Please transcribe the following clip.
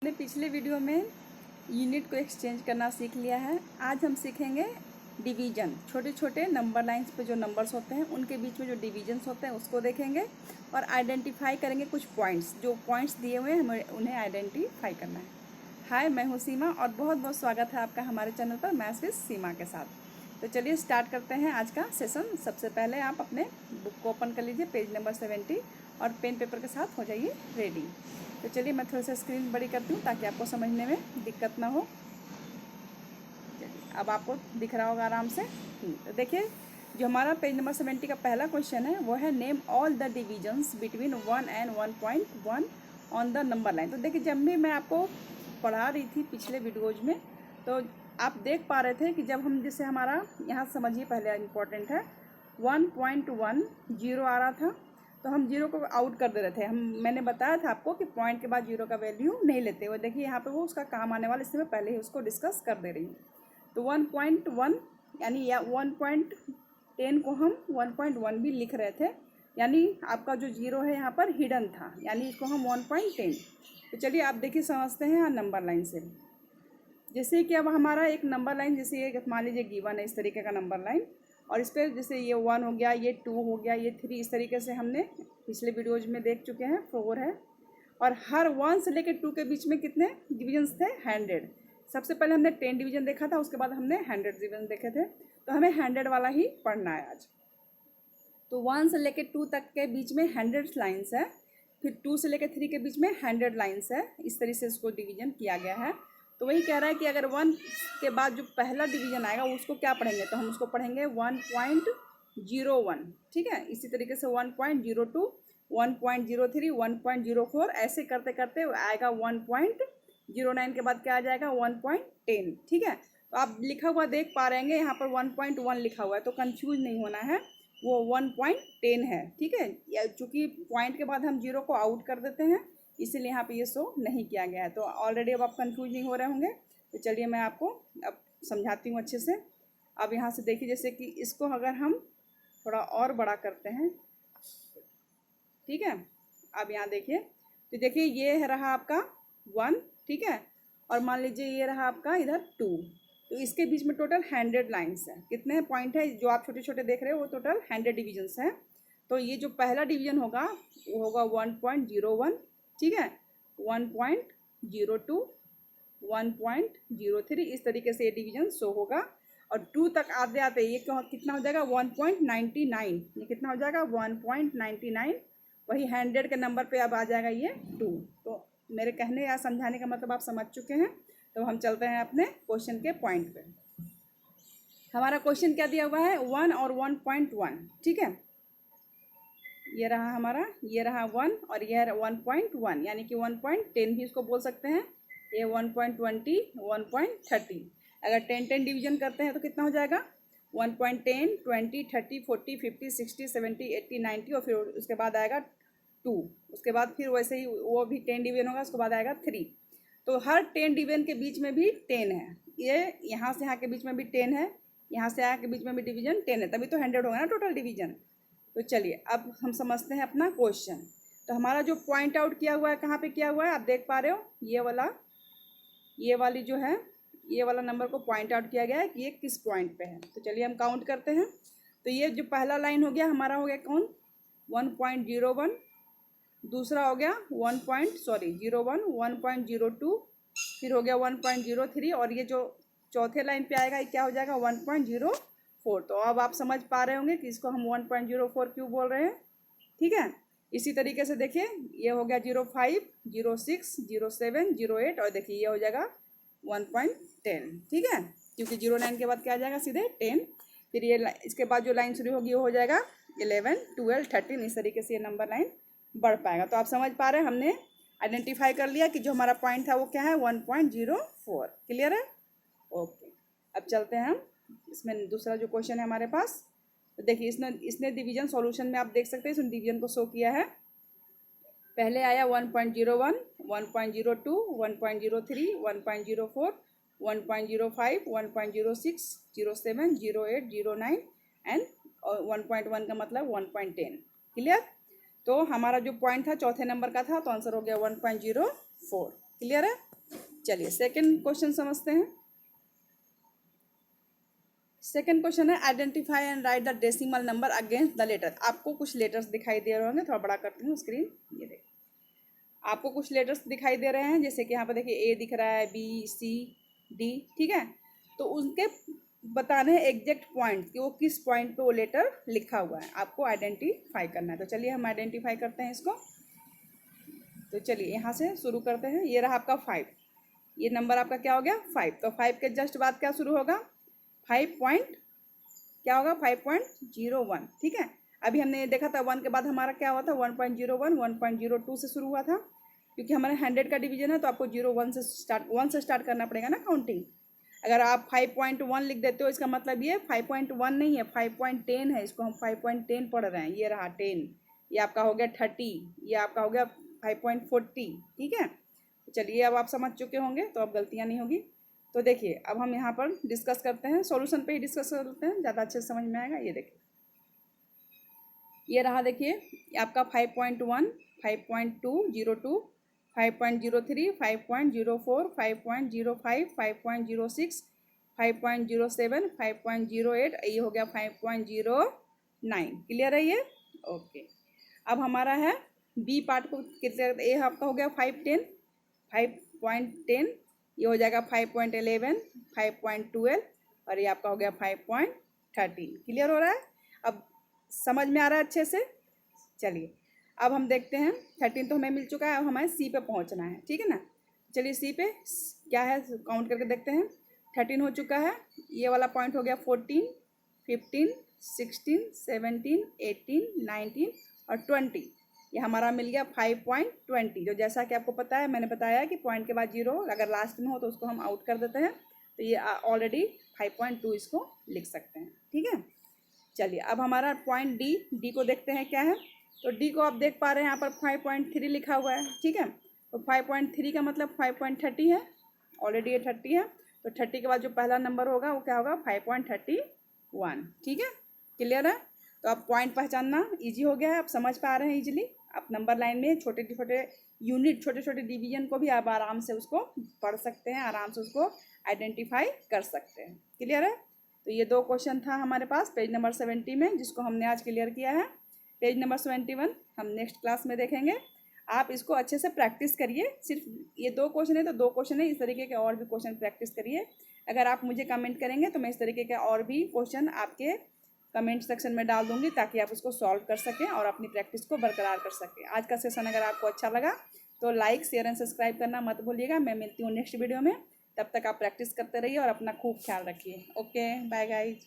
हमने पिछले वीडियो में यूनिट को एक्सचेंज करना सीख लिया है। आज हम सीखेंगे डिवीजन। छोटे छोटे नंबर लाइंस पे जो नंबर्स होते हैं उनके बीच में जो डिवीजन्स होते हैं उसको देखेंगे और आइडेंटिफाई करेंगे कुछ पॉइंट्स। जो पॉइंट्स दिए हुए हैं हमें उन्हें आइडेंटिफाई करना है। हाय, मैं हूँ सीमा और बहुत बहुत स्वागत है आपका हमारे चैनल पर मैथ्स विद सीमा के साथ। तो चलिए स्टार्ट करते हैं आज का सेशन। सबसे पहले आप अपने बुक को ओपन कर लीजिए, पेज नंबर 70, और पेन पेपर के साथ हो जाइए रेडी। तो चलिए मैं थोड़ा सा स्क्रीन बड़ी करती हूँ ताकि आपको समझने में दिक्कत ना हो। चलिए अब आपको दिख रहा होगा आराम से। तो देखिए जो हमारा पेज नंबर 70 का पहला क्वेश्चन है वो है name all the divisions between 1 and 1.1 on the number line. तो देखिए जब भी मैं आपको पढ़ा रही थी पिछले वीडियोज में तो आप देख पा रहे थे कि जब हम जैसे हमारा यहाँ समझिए पहले इम्पोर्टेंट है 1.1 जीरो आ रहा था तो हम जीरो को आउट कर दे रहे थे। मैंने बताया था आपको कि पॉइंट के बाद जीरो का वैल्यू नहीं लेते हुए। देखिए यहाँ पे वो उसका काम आने वाला, इसलिए मैं पहले ही उसको डिस्कस कर दे रही हूँ। तो 1.1 यानी या 1.10 को हम 1.1 भी लिख रहे थे, यानी आपका जो जीरो है यहाँ पर हिडन था, यानी इसको हम 1.10। तो चलिए आप देखिए समझते हैं नंबर लाइन से। जैसे कि अब हमारा एक नंबर लाइन, जैसे ये मान लीजिए गिवन है इस तरीके का नंबर लाइन, और इस पर जैसे ये 1 हो गया, ये 2 हो गया, ये 3, इस तरीके से हमने पिछले वीडियोज में देख चुके हैं। 4 है, और हर 1 से लेकर 2 के बीच में कितने डिविजन्स थे? 100। सबसे पहले हमने 10 डिवीजन देखा था, उसके बाद हमने 100 डिवीजन देखे थे। तो हमें 100 वाला ही पढ़ना है आज। तो 1 से लेकर 2 तक के बीच में 100 लाइन्स है, फिर 2 से लेकर 3 के बीच में 100 लाइन्स है। इस तरीके से इसको डिवीजन किया गया है। तो वही कह रहा है कि अगर 1 के बाद जो पहला डिवीजन आएगा उसको क्या पढ़ेंगे, तो हम उसको पढ़ेंगे 1.01। ठीक है, इसी तरीके से 1.02, 1.03, 1.04, ऐसे करते करते आएगा 1.09 के बाद क्या आ जाएगा 1.10। ठीक है, तो आप लिखा हुआ देख पा रहे हैं यहाँ पर 1.1 लिखा हुआ है, तो कंफ्यूज नहीं होना है, वो 1.10 है। ठीक है, चूँकि पॉइंट के बाद हम जीरो को आउट कर देते हैं इसीलिए यहाँ पे ये शो नहीं किया गया है। तो ऑलरेडी अब आप कंफ्यूज नहीं हो रहे होंगे। तो चलिए मैं आपको अब समझाती हूँ अच्छे से। अब यहाँ से देखिए, जैसे कि इसको अगर हम थोड़ा और बड़ा करते हैं, ठीक है, अब यहाँ देखिए, तो देखिए ये रहा आपका 1, ठीक है, और मान लीजिए ये रहा आपका इधर 2। तो इसके बीच में टोटल 100 लाइन्स है। कितने पॉइंट है जो आप छोटे छोटे देख रहे हो वो टोटल 100 डिविजन्स हैं। तो ये जो पहला डिवीजन होगा वो होगा 1.01, ठीक है, 1.02, 1.03, इस तरीके से ये डिवीजन शो होगा। और 2 तक आते आते ये कितना हो जाएगा 1.99। ये कितना हो जाएगा 1.99। वही 100 के नंबर पे अब आ जाएगा ये 2। तो मेरे कहने या समझाने का मतलब आप समझ चुके हैं। तो हम चलते हैं अपने क्वेश्चन के पॉइंट पे। हमारा क्वेश्चन क्या दिया हुआ है 1 और 1.1, ठीक है, ये रहा हमारा, ये रहा 1 और ये है 1.1, यानी कि 1.10 भी इसको बोल सकते हैं। ये 1.20, 1.30। अगर 10 डिवीजन करते हैं तो कितना हो जाएगा 1.10, 20, 30, 40, 50, 60, 70, 80, 90, और फिर उसके बाद आएगा 2। उसके बाद फिर वैसे ही वो भी 10 डिवीजन होगा, उसके बाद आएगा 3। तो हर 10 डिवीजन के बीच में भी 10 है। ये यहाँ से यहाँ के बीच में भी 10 है, यहाँ से यहाँ के बीच में भी डिवीजन 10 है, तभी तो 100 होगा ना टोटल डिवीजन। तो चलिए अब हम समझते हैं अपना क्वेश्चन। तो हमारा जो पॉइंट आउट किया हुआ है कहाँ पे किया हुआ है, आप देख पा रहे हो, ये वाली जो है, ये वाला नंबर को पॉइंट आउट किया गया है कि ये किस पॉइंट पे है। तो चलिए हम काउंट करते हैं। तो ये जो पहला लाइन हो गया हमारा, हो गया कौन 1.01, दूसरा हो गया 1.01, 1.02, फिर हो गया 1.03, और ये जो चौथे लाइन पे आएगा ये क्या हो जाएगा 1.04। तो अब आप समझ पा रहे होंगे कि इसको हम 1.04 क्यों बोल रहे हैं। ठीक है, इसी तरीके से देखिए ये हो गया 05, 06, 07, 08, और देखिए ये हो जाएगा 1.10। ठीक है, क्योंकि 09 के बाद क्या आ जाएगा सीधे 10। फिर ये इसके बाद जो लाइन शुरू होगी वो हो जाएगा 11, 12, 13, इस तरीके से ये नंबर लाइन बढ़ पाएगा। तो आप समझ पा रहे हैं, हमने आइडेंटिफाई कर लिया कि जो हमारा पॉइंट था वो क्या है 1.04। क्लियर है? ओके, अब चलते हैं हम इसमें दूसरा जो क्वेश्चन है हमारे पास। तो देखिए इसने डिवीजन सॉल्यूशन में आप देख सकते हैं इसने डिवीजन को शो किया है। पहले आया 1.01, 1.02, 1.03, 1.04, 1.05, 1.06, 07, 08, 09 एंड 1.1 का मतलब 1.10। क्लियर? तो हमारा जो पॉइंट था चौथे नंबर का था, तो आंसर हो गया 1.04। क्लियर है? चलिए सेकंड क्वेश्चन समझते हैं। सेकंड क्वेश्चन है identify and write the decimal number against the letter. आपको कुछ लेटर्स दिखाई दे रहे होंगे, थोड़ा बड़ा करती हूँ स्क्रीन, ये देखिए आपको कुछ लेटर्स दिखाई दे रहे हैं, जैसे कि यहाँ पर देखिए ए दिख रहा है, बी सी डी, ठीक है। तो उनके बताने हैं एग्जैक्ट पॉइंट कि वो किस पॉइंट पे वो लेटर लिखा हुआ है, आपको आइडेंटिफाई करना है। तो चलिए हम आइडेंटिफाई करते हैं इसको। तो चलिए यहाँ से शुरू करते हैं। ये रहा आपका 5, ये नंबर आपका क्या हो गया 5। तो 5 के जस्ट बाद क्या शुरू होगा 5 पॉइंट क्या होगा 5.01, ठीक है। अभी हमने देखा था 1 के बाद हमारा क्या हुआ था 1.01, 1.02 से शुरू हुआ था, क्योंकि हमारे 100 का डिवीजन है तो आपको 1 से स्टार्ट करना पड़ेगा ना काउंटिंग। अगर आप 5.1 लिख देते हो इसका मतलब ये 5.1 नहीं है, 5.10 है, इसको हम 5.10 पढ़ रहे हैं। ये रहा 10, ये आपका हो गया 30, ये आपका हो गया 5.40, ठीक है। चलिए अब आप समझ चुके होंगे तो अब गलतियाँ नहीं होगी। तो देखिए अब हम यहाँ पर डिस्कस करते हैं, सॉल्यूशन पे ही डिस्कस करते हैं, ज़्यादा अच्छे से समझ में आएगा। ये देखिए ये रहा, देखिए आपका 5.1, 5.202, 5.03, 5.04, 5.05, 5.06, 5.07, 5.08, ये हो गया 5.09। क्लियर है ये? ओके। अब हमारा है बी पार्ट को कितने, ए आपका हो गया 5.10, 5.10, ये हो जाएगा 5.11, 5.12 और ये आपका हो गया 5.13। क्लियर हो रहा है? अब समझ में आ रहा है अच्छे से? चलिए अब हम देखते हैं 13 तो हमें मिल चुका है, अब हमें सी पे पहुंचना है, ठीक है ना। चलिए सी पे क्या है काउंट करके देखते हैं। 13 हो चुका है, ये वाला पॉइंट हो गया 14, 15, 16, 17, 18, 19 और 20। ये हमारा मिल गया 5.20। जो जैसा कि आपको पता है, मैंने बताया कि पॉइंट के बाद 0 अगर लास्ट में हो तो उसको हम आउट कर देते हैं। तो ये ऑलरेडी 5.2 इसको लिख सकते हैं, ठीक है। चलिए अब हमारा पॉइंट डी को देखते हैं क्या है। तो डी को आप देख पा रहे हैं यहाँ पर 5.3 लिखा हुआ है, ठीक है। तो 5.3 का मतलब 5.30 है, ऑलरेडी ये 30 है। तो 30 के बाद जो पहला नंबर होगा वो क्या होगा 5.31, ठीक है। क्लियर है? तो अब पॉइंट पहचानना ईजी हो गया है, आप समझ पा रहे हैं ईजिली। आप नंबर लाइन में छोटे छोटे यूनिट, छोटे छोटे डिवीजन को भी आप आराम से उसको पढ़ सकते हैं, आराम से उसको आइडेंटिफाई कर सकते हैं। क्लियर है? तो ये 2 क्वेश्चन था हमारे पास पेज नंबर 70 में, जिसको हमने आज क्लियर किया है। पेज नंबर 71 हम नेक्स्ट क्लास में देखेंगे। आप इसको अच्छे से प्रैक्टिस करिए। सिर्फ ये 2 क्वेश्चन है तो 2 क्वेश्चन है, इस तरीके के और भी क्वेश्चन प्रैक्टिस करिए। अगर आप मुझे कमेंट करेंगे तो मैं इस तरीके के और भी क्वेश्चन आपके कमेंट सेक्शन में डाल दूंगी, ताकि आप उसको सॉल्व कर सकें और अपनी प्रैक्टिस को बरकरार कर सकें। आज का सेशन अगर आपको अच्छा लगा तो लाइक, शेयर एंड सब्सक्राइब करना मत भूलिएगा। मैं मिलती हूँ नेक्स्ट वीडियो में, तब तक आप प्रैक्टिस करते रहिए और अपना खूब ख्याल रखिए। Okay, bye guys.